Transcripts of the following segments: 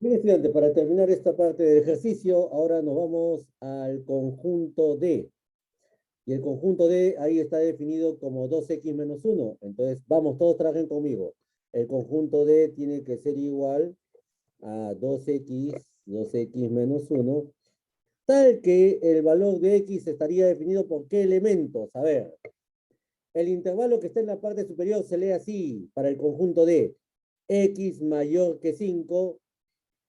Bien, estudiantes, para terminar esta parte del ejercicio, ahora nos vamos al conjunto D. Y el conjunto D ahí está definido como 2x menos 1. Entonces, vamos, todos trabajen conmigo. El conjunto D tiene que ser igual a 2x menos 1, tal que el valor de x estaría definido por qué elementos. A ver, el intervalo que está en la parte superior se lee así para el conjunto D. X mayor que 5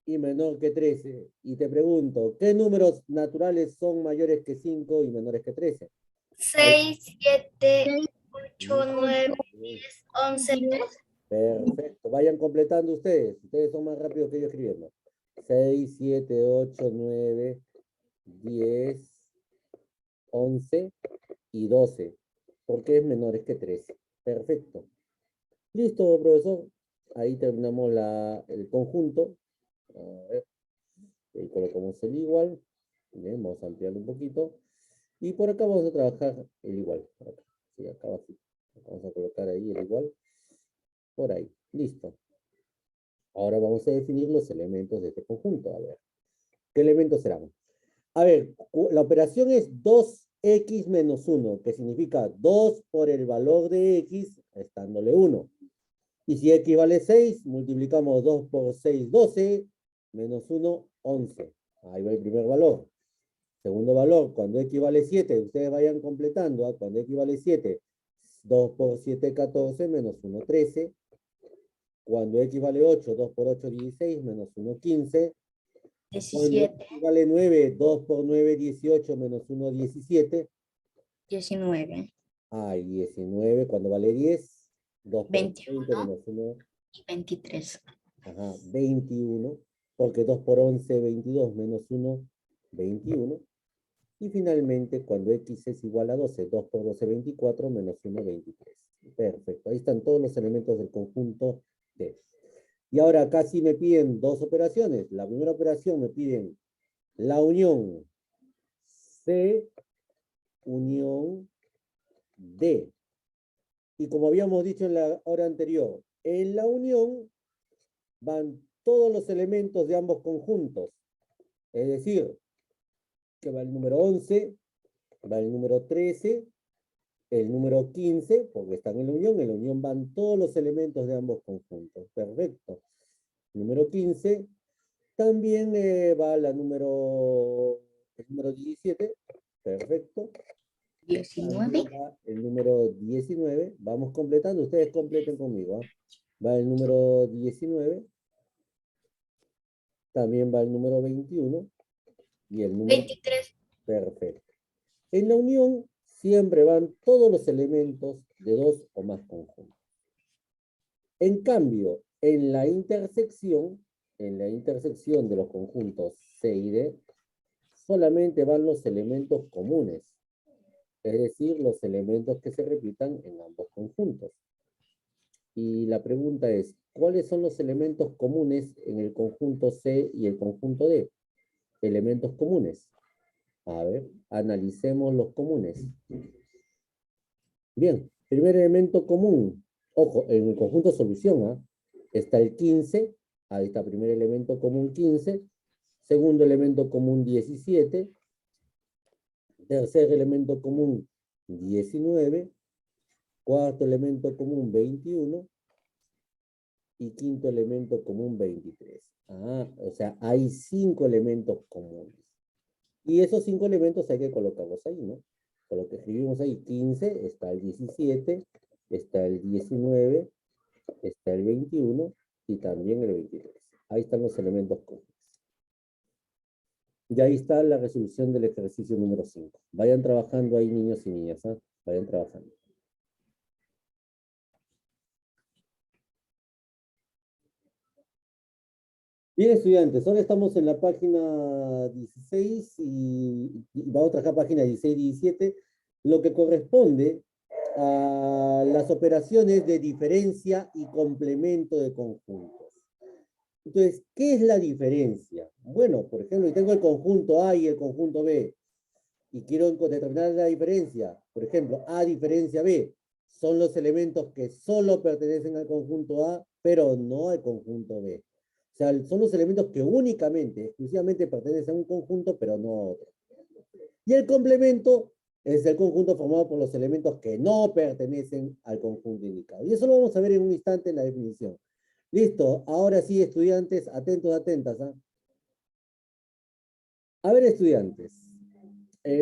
y menor que 13. Y te pregunto, ¿qué números naturales son mayores que 5 y menores que 13? Ahí. 6, 7, 8, 9, 10, 11, 12. Perfecto. Vayan completando ustedes. Ustedes son más rápidos que yo escribiendo. 6, 7, 8, 9, 10, 11 y 12. Porque es menores que 13. Perfecto. Listo, profesor. Ahí terminamos el conjunto. A ver, ahí colocamos el igual. Bien, vamos a ampliarlo un poquito. Y por acá vamos a trabajar el igual. Por acá. Sí, acá abajo. Vamos a colocar ahí el igual. Por ahí. Listo. Ahora vamos a definir los elementos de este conjunto. A ver, ¿qué elementos serán? A ver, la operación es 2x menos 1, que significa 2 por el valor de x, restándole 1. Y si x vale 6, multiplicamos 2 por 6, 12, menos 1, 11. Ahí va el primer valor. Segundo valor, cuando x vale 7, ustedes vayan completando. Cuando x vale 7, 2 por 7, 14, menos 1, 13. Cuando x vale 8, 2 por 8, 16, menos 1, 15. Cuando 17, x vale 9, 2 por 9, 18, menos 1, 17. 19, Y 19, cuando vale 10, 2 por 20, 21 menos 1, y 23. 21. Porque 2 por 11, 22, menos 1, 21. Y finalmente, cuando x es igual a 12, 2 por 12, 24, menos 1, 23. Perfecto. Ahí están todos los elementos del conjunto D. Y ahora acá sí me piden dos operaciones. La primera operación me piden la unión C, unión D. Y como habíamos dicho en la hora anterior, en la unión van todos los elementos de ambos conjuntos. Es decir, que va el número 11, va el número 13, el número 15, porque están en la unión van todos los elementos de ambos conjuntos. Perfecto. Número 15, también va el número 17, perfecto. 19, También va el número 19, vamos completando, ustedes completen conmigo. Va el número 19, también va el número 21 y el número 23. perfecto. En la unión siempre van todos los elementos de dos o más conjuntos. En cambio, en la intersección de los conjuntos C y D, solamente van los elementos comunes, es decir, los elementos que se repitan en ambos conjuntos. Y la pregunta es, ¿cuáles son los elementos comunes en el conjunto C y el conjunto D? Elementos comunes. A ver, analicemos los comunes. Bien, primer elemento común. Ojo, en el conjunto solución, está el 15, ahí está primer elemento común 15, segundo elemento común 17, tercer elemento común 19, cuarto elemento común 21 y quinto elemento común 23. O sea, hay 5 elementos comunes. Y esos 5 elementos hay que colocarlos ahí, ¿no? Por lo que escribimos ahí, 15, está el 17, está el 19, está el 21 y también el 23. Ahí están los elementos comunes. Y ahí está la resolución del ejercicio número 5. Vayan trabajando ahí, niños y niñas, ¿ah? Vayan trabajando. Bien, estudiantes, ahora estamos en la página 16 y vamos a trabajar página 16 y 17, lo que corresponde a las operaciones de diferencia y complemento de conjuntos. Entonces, ¿qué es la diferencia? Bueno, por ejemplo, si tengo el conjunto A y el conjunto B y quiero determinar la diferencia, por ejemplo, A diferencia B, son los elementos que solo pertenecen al conjunto A, pero no al conjunto B. O sea, son los elementos que únicamente, exclusivamente pertenecen a un conjunto, pero no a otro. Y el complemento es el conjunto formado por los elementos que no pertenecen al conjunto indicado. Y eso lo vamos a ver en un instante en la definición. Listo, ahora sí, estudiantes, atentos, atentas. ¿Ah? A ver, estudiantes,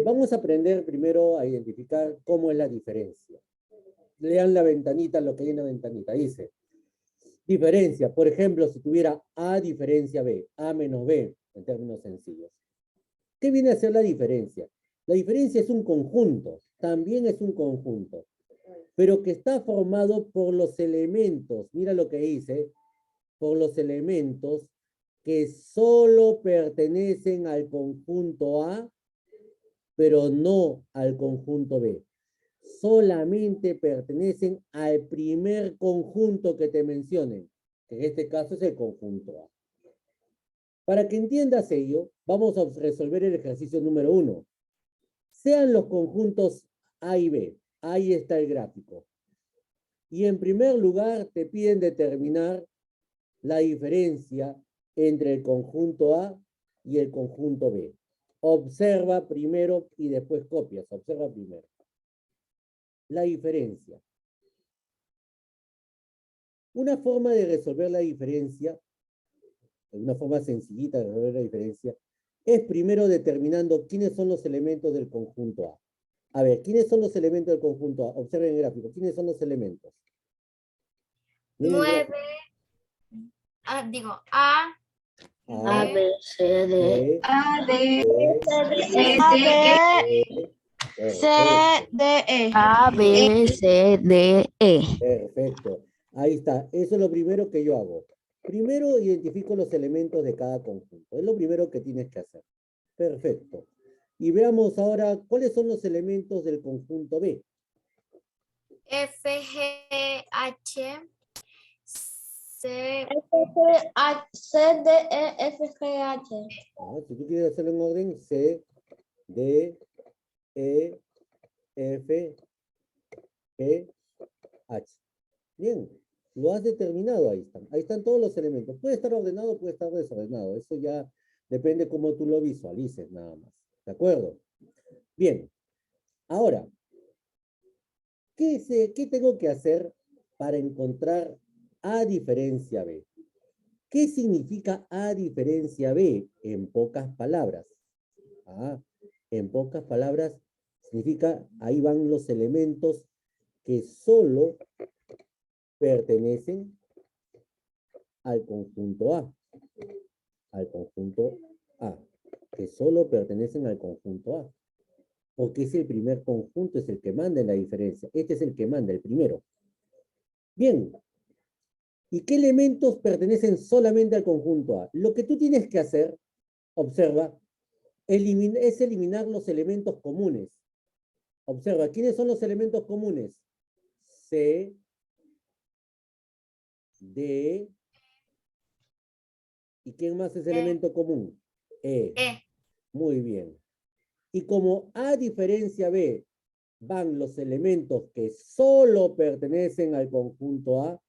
vamos a aprender primero a identificar cómo es la diferencia. Lean la ventanita, lo que hay en la ventanita. Dice, diferencia, por ejemplo, si tuviera A diferencia B, A menos B, en términos sencillos. ¿Qué viene a ser la diferencia? La diferencia es un conjunto, también es un conjunto, pero que está formado por los elementos, mira lo que dice, por los elementos que solo pertenecen al conjunto A, pero no al conjunto B. Solamente pertenecen al primer conjunto que te mencionen, que en este caso es el conjunto A. Para que entiendas ello, vamos a resolver el ejercicio número 1. Sean los conjuntos A y B. Ahí está el gráfico. Y en primer lugar te piden determinar la diferencia entre el conjunto A y el conjunto B. Observa primero y después copias. Observa primero. La diferencia. Una forma de resolver la diferencia, una forma sencillita de resolver la diferencia, es primero determinando quiénes son los elementos del conjunto A. A ver, ¿quiénes son los elementos del conjunto A? Observen el gráfico. ¿Quiénes son los elementos? 9, A, A, B, B, C, D. A, D, C, D, E. A, B, C, D, E. Perfecto. Ahí está. Eso es lo primero que yo hago. Primero identifico los elementos de cada conjunto. Es lo primero que tienes que hacer. Perfecto. Y veamos ahora cuáles son los elementos del conjunto B. F, G, H, C, C, D, E, F, G, H. Si tú quieres hacerlo en orden, C, D, E, F, G, H. Bien, lo has determinado, ahí están. Ahí están todos los elementos. Puede estar ordenado, puede estar desordenado. Eso ya depende cómo tú lo visualices, nada más. ¿De acuerdo? Bien. Ahora, ¿qué tengo que hacer para encontrar A diferencia B? ¿Qué significa A diferencia B? En pocas palabras. En pocas palabras, significa, ahí van los elementos que solo pertenecen al conjunto A. Al conjunto A. Que solo pertenecen al conjunto A. Porque es el primer conjunto, es el que manda en la diferencia. Este es el que manda, el primero. Bien. ¿Y qué elementos pertenecen solamente al conjunto A? Lo que tú tienes que hacer, observa, es eliminar los elementos comunes. Observa, ¿quiénes son los elementos comunes? C, D, ¿y quién más es elemento común? E. E. Muy bien. Y como A diferencia B van los elementos que solo pertenecen al conjunto A,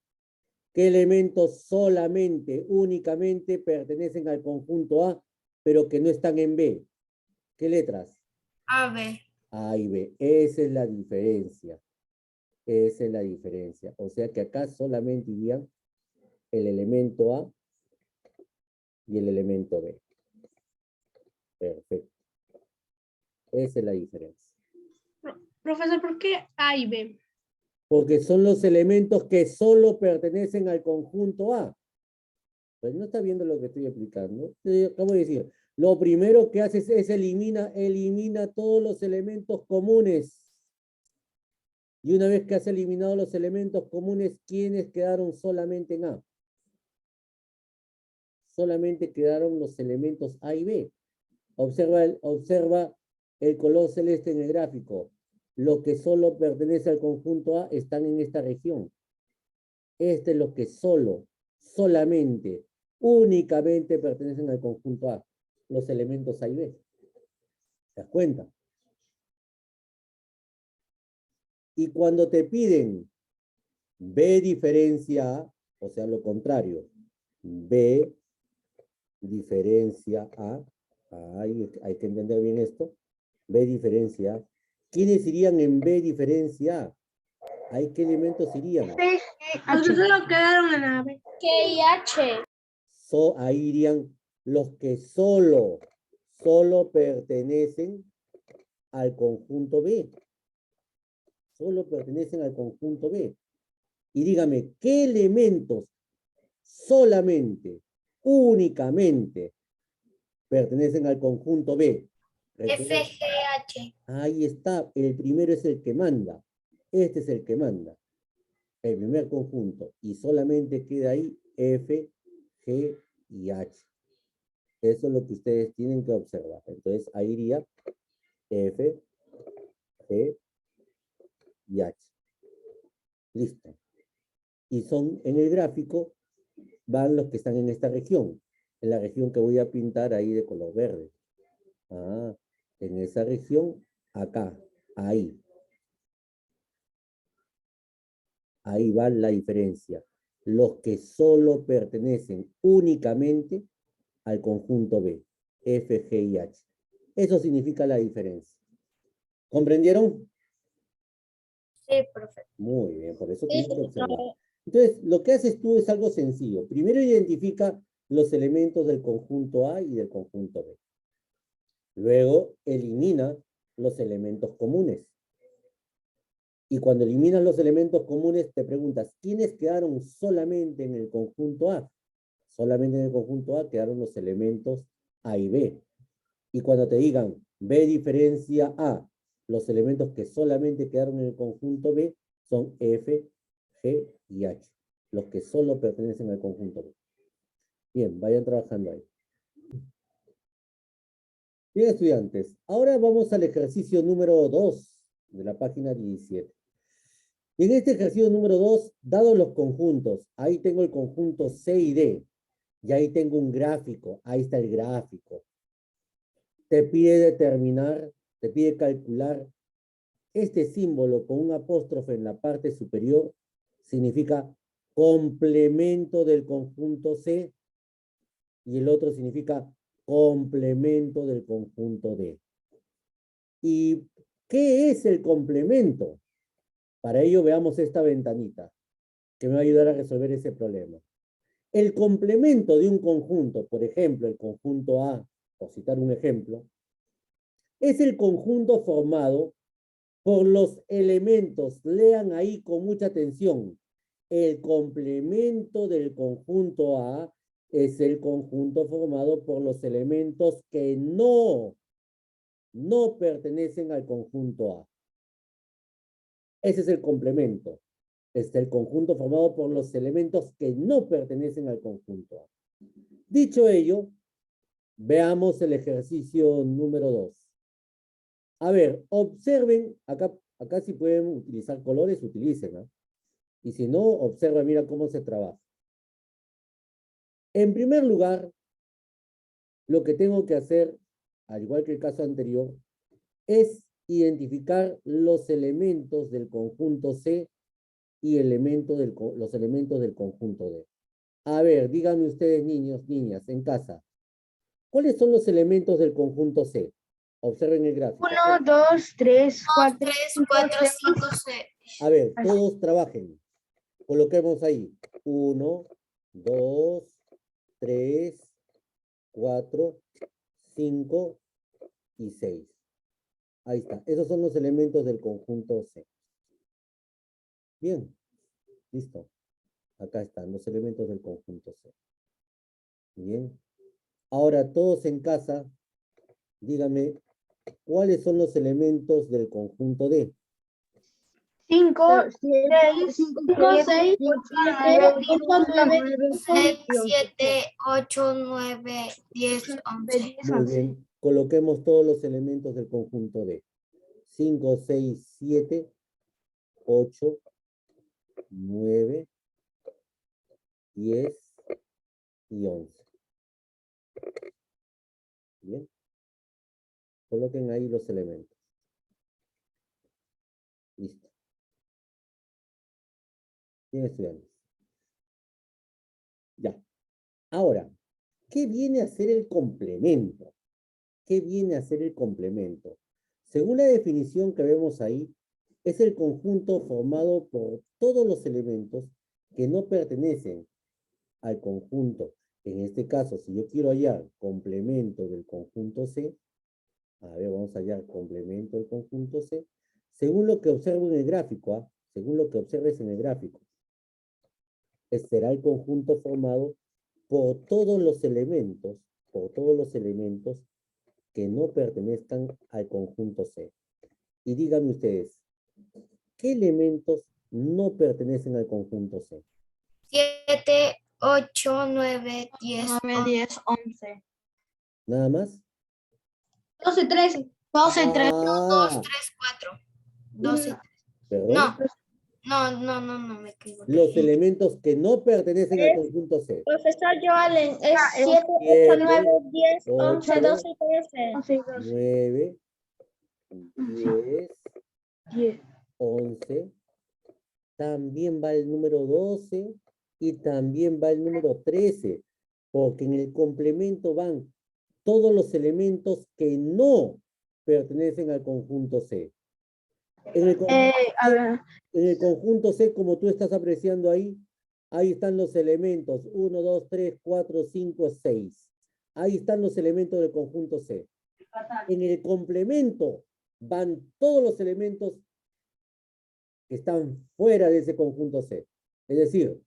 ¿qué elementos solamente, únicamente pertenecen al conjunto A, pero que no están en B? ¿Qué letras? A, B. A y B. Esa es la diferencia. Esa es la diferencia. O sea que acá solamente irían el elemento A y el elemento B. Perfecto. Esa es la diferencia. Profesor, ¿por qué A y B? Porque son los elementos que solo pertenecen al conjunto A. Pues no está viendo lo que estoy explicando. Acabo de decir, lo primero que haces es elimina todos los elementos comunes. Y una vez que has eliminado los elementos comunes, ¿quiénes quedaron solamente en A? Solamente quedaron los elementos A y B. Observa el color celeste en el gráfico. Los que solo pertenece al conjunto A están en esta región. Este es lo que solamente, únicamente pertenecen al conjunto A. Los elementos A y B. ¿Te das cuenta? Y cuando te piden B diferencia A, o sea, lo contrario, B diferencia A. Hay que entender bien esto. B diferencia A. ¿Quiénes irían en B diferencia A? ¿Hay qué elementos irían? Entonces solo quedaron en la B. G y H. Ahí irían los que solo pertenecen al conjunto B. Solo pertenecen al conjunto B. Y dígame, ¿qué elementos solamente, únicamente, pertenecen al conjunto B? FGH. Ahí está, el primero es el que manda. Este es el que manda. El primer conjunto. Y solamente queda ahí F, G y H. Eso es lo que ustedes tienen que observar. Entonces, ahí iría F, G y H. Listo. Y son, en el gráfico, van los que están en esta región. En la región que voy a pintar ahí de color verde. En esa región, acá, ahí. Ahí va la diferencia. Los que solo pertenecen únicamente al conjunto B, F, G y H. Eso significa la diferencia. ¿Comprendieron? Sí, profe. Muy bien, por eso tienen que observar. Entonces, lo que haces tú es algo sencillo. Primero identifica los elementos del conjunto A y del conjunto B. Luego, elimina los elementos comunes. Y cuando eliminas los elementos comunes, te preguntas, ¿quiénes quedaron solamente en el conjunto A? Solamente en el conjunto A quedaron los elementos A y B. Y cuando te digan B diferencia A, los elementos que solamente quedaron en el conjunto B son F, G y H. Los que solo pertenecen al conjunto B. Bien, vayan trabajando ahí. Bien, estudiantes. Ahora vamos al ejercicio número 2 de la página 17. En este ejercicio número 2, dados los conjuntos, ahí tengo el conjunto C y D, y ahí tengo un gráfico, ahí está el gráfico. Te pide determinar, te pide calcular este símbolo con un apóstrofe en la parte superior, significa complemento del conjunto C, y el otro significa complemento del conjunto D. ¿Y qué es el complemento? Para ello veamos esta ventanita, que me va a ayudar a resolver ese problema. El complemento de un conjunto, por ejemplo, el conjunto A, por citar un ejemplo, es el conjunto formado por los elementos, lean ahí con mucha atención, el complemento del conjunto A es el conjunto formado por los elementos que no pertenecen al conjunto A. Ese es el complemento. Es el conjunto formado por los elementos que no pertenecen al conjunto A. Dicho ello, veamos el ejercicio número 2. A ver, observen, acá si pueden utilizar colores, utilicen, ¿no? Y si no, observa, mira cómo se trabaja. En primer lugar, lo que tengo que hacer, al igual que el caso anterior, es identificar los elementos del conjunto C y los elementos del conjunto D. A ver, díganme ustedes, niños, niñas, en casa, ¿cuáles son los elementos del conjunto C? Observen el gráfico. 1, 2, 3, 4, 3, 4, 5, 6. A ver, todos trabajen. Coloquemos ahí. 1, 2, 3, 4, 5 y 6. Ahí está. Esos son los elementos del conjunto C. Bien. Listo. Acá están los elementos del conjunto C. Bien. Ahora, todos en casa, díganme, ¿cuáles son los elementos del conjunto D? 5, 6, 6, 7, 8, 9, 10, 11. Muy bien. Coloquemos todos los elementos del conjunto D. 5, 6, 7, 8, 9, 10 y 11. Bien. Coloquen ahí los elementos. Listo. Bien, estudiantes. Ya. Ahora, ¿qué viene a ser el complemento? ¿Qué viene a ser el complemento? Según la definición que vemos ahí, es el conjunto formado por todos los elementos que no pertenecen al conjunto. En este caso, si yo quiero hallar complemento del conjunto C, a ver, vamos a hallar complemento del conjunto C, según lo que observo en el gráfico, ¿ah? Según lo que observes en el gráfico, será el conjunto formado por todos los elementos que no pertenezcan al conjunto C. Y díganme ustedes, ¿qué elementos no pertenecen al conjunto C? 7, 8, 9, 10. 9, 10, 11. ¿Nada más? 12, 13. 12, 13. 2, Ah, 3, 4. 12. perdón. No, me equivoqué. Los elementos que no pertenecen al conjunto C. Profesor Joalen, es 7, 8, 7, 9, 10, 11, 8, 12 y 13. 11 y 12. 9, 10, 10. 11. También va el número 12 y también va el número 13, porque en el complemento van todos los elementos que no pertenecen al conjunto C. En el conjunto, A ver. en el conjunto C, como tú estás apreciando ahí, ahí están los elementos 1, 2, 3, 4, 5, 6. Ahí están los elementos del conjunto C. En el complemento van todos los elementos que están fuera de ese conjunto C. Es decir,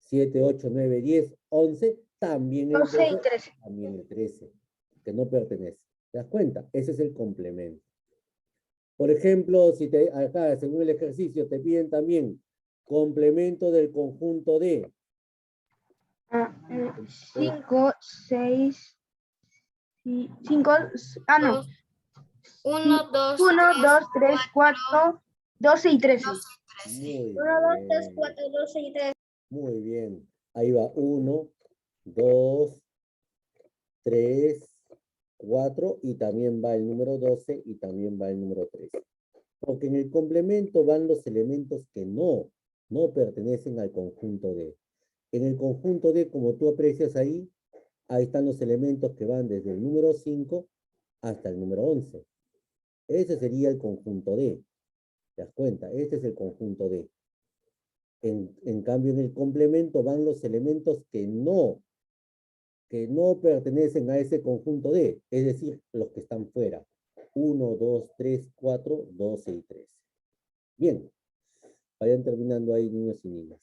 7, 8, 9, 10, 11, también el 12 y 12, 13. también el 13, que no pertenece. ¿Te das cuenta? Ese es el complemento. Por ejemplo, si acá, según el ejercicio, te piden también complemento del conjunto D. 5, 6, 5, no. 1, 2, 1, 2, 3, 4, 12 y 13. 13. 1, 2, 3, 4, 12 y 13. Muy bien. Ahí va 1, 2, 3, 4 y también va el número 12 y también va el número 13. Porque en el complemento van los elementos que no pertenecen al conjunto D. En el conjunto D, como tú aprecias ahí están los elementos que van desde el número 5 hasta el número 11. Ese sería el conjunto D. ¿Te das cuenta? Este es el conjunto D. En cambio, en el complemento van los elementos que no pertenecen a ese conjunto D, es decir, los que están fuera. 1, 2, 3, 4, 12 y 13. Bien, vayan terminando ahí, niños y niñas.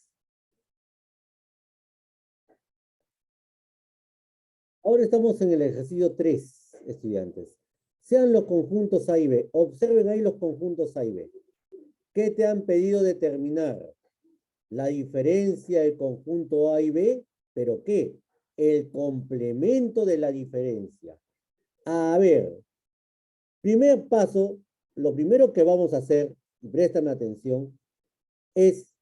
Ahora estamos en el ejercicio 3, estudiantes. Sean los conjuntos A y B. Observen ahí los conjuntos A y B. ¿Qué te han pedido determinar? La diferencia del conjunto A y B, ¿pero qué? El complemento de la diferencia. A ver, primer paso, lo primero que vamos a hacer, y préstame atención, es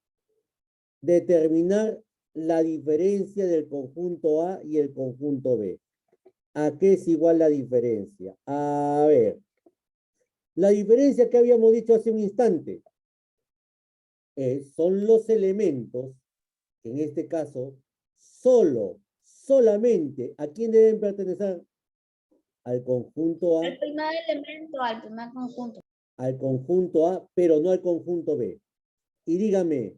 determinar la diferencia del conjunto A y el conjunto B. ¿A qué es igual la diferencia? A ver, la diferencia que habíamos dicho hace un instante son los elementos, que en este caso, solamente, ¿a quién deben pertenecer? Al conjunto A. El primer elemento al primer conjunto. Al conjunto A, pero no al conjunto B. Y dígame,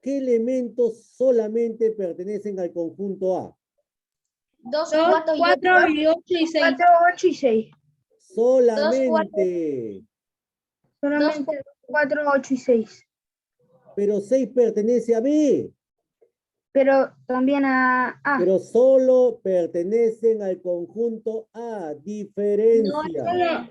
¿qué elementos solamente pertenecen al conjunto A? 2, 2, 4 y 8 y 6. 4, 8 y 6. Solamente. Solamente 4, 8 y 6. Pero 6 pertenece a B. Pero también a A. Pero solo pertenecen al conjunto A. Diferencia.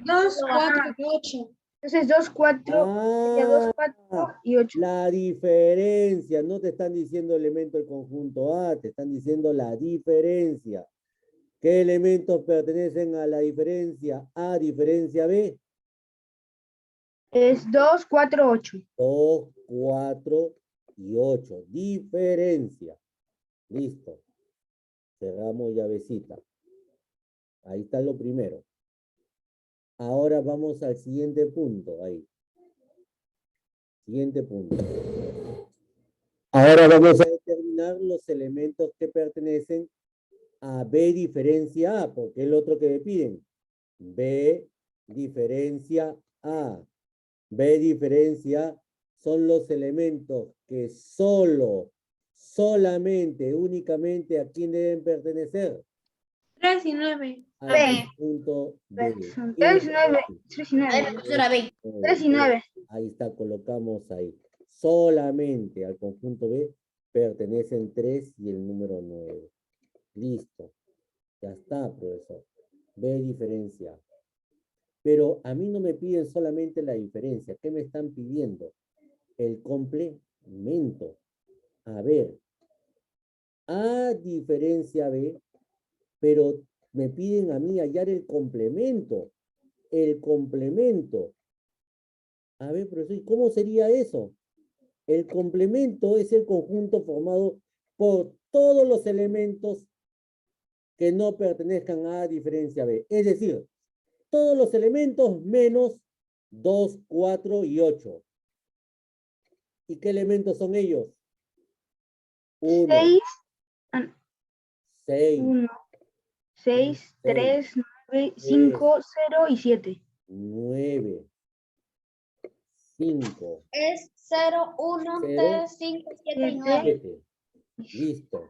2, 4 y 8. Entonces 2, 4, 2, 4 y 8. La diferencia. No te están diciendo elemento del conjunto A, te están diciendo la diferencia. ¿Qué elementos pertenecen a la diferencia A, diferencia B? Es 2, 4, 8. 2, 4 y 8. Diferencia. Listo. Cerramos llavecita. Ahí está lo primero. Ahora vamos al siguiente punto. Ahí. Siguiente punto. Ahora vamos a determinar los elementos que pertenecen a B diferencia A, porque es el otro que me piden. B diferencia A. B diferencia son los elementos que solamente, únicamente, ¿a quién deben pertenecer? 3 y 9. Al B. conjunto B. 3 y 9. 3 y A ver, 9. profesora, B. 3 y 9. Ahí está, colocamos ahí. Solamente al conjunto B pertenecen 3 y el número 9. Listo. Ya está, profesor. B diferencia. Pero a mí no me piden solamente la diferencia. ¿Qué me están pidiendo? El complemento. A ver. A diferencia B, pero me piden a mí hallar el complemento. El complemento. A ver, profesor, ¿y cómo sería eso? El complemento es el conjunto formado por todos los elementos que no pertenezcan a diferencia B. Es decir, todos los elementos menos 2, 4 y 8. ¿Y qué elementos son ellos? 1, 6, 6, 1, 6, 3, 9, 5, 0 y 7. 9, 5, Es 0, 1, 3, 5, 7 y 9. 7. Listo.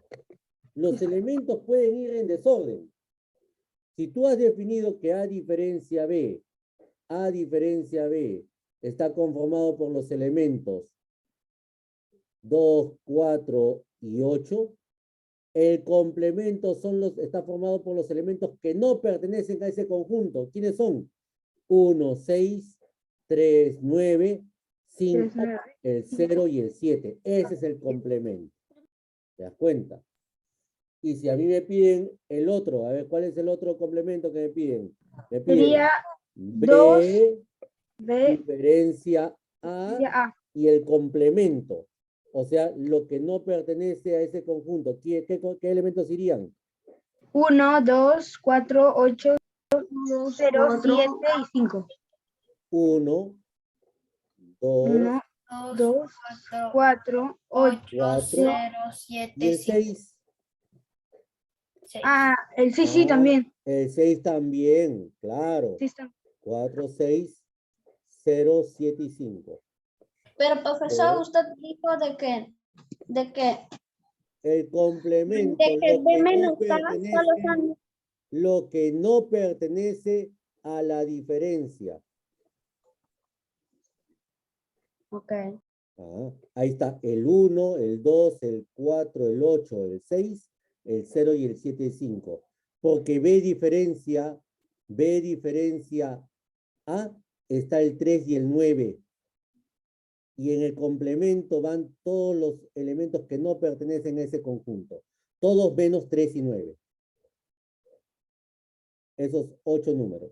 Los elementos pueden ir en desorden. Si tú has definido que A diferencia B está conformado por los elementos 2, 4 y 8, el complemento está formado por los elementos que no pertenecen a ese conjunto. ¿Quiénes son? 1, 6, 3, 9, 5, 3, 9. el 0 y el 7. Ese es el complemento. ¿Te das cuenta? Y si a mí me piden el otro, a ver, ¿cuál es el otro complemento que me piden? Me piden Sería B 2, B, diferencia A A. y el complemento. O sea, lo que no pertenece a ese conjunto. ¿Qué elementos irían? 1, 2, 4, 8, 0, 7 y 5. 1, 2, 1, 2, 4, 8. 4 0, y 7, el 5, 6. 6. Ah, el 6 sí también. El 6 también, claro. Sí está. 4, 6, 0, 7 y 5. Pero profesor, usted dijo de que El complemento, B menos A solo son. lo que no pertenece a la diferencia. Ok. Ahí está el 1, el 2, el 4, el 8, el 6, el 0 y el 7 y 5. Porque B diferencia A está el 3 y el 9. Y en el complemento van todos los elementos que no pertenecen a ese conjunto. Todos menos 3 y 9. Esos 8 números.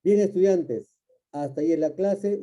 Bien, estudiantes, hasta ahí en la clase.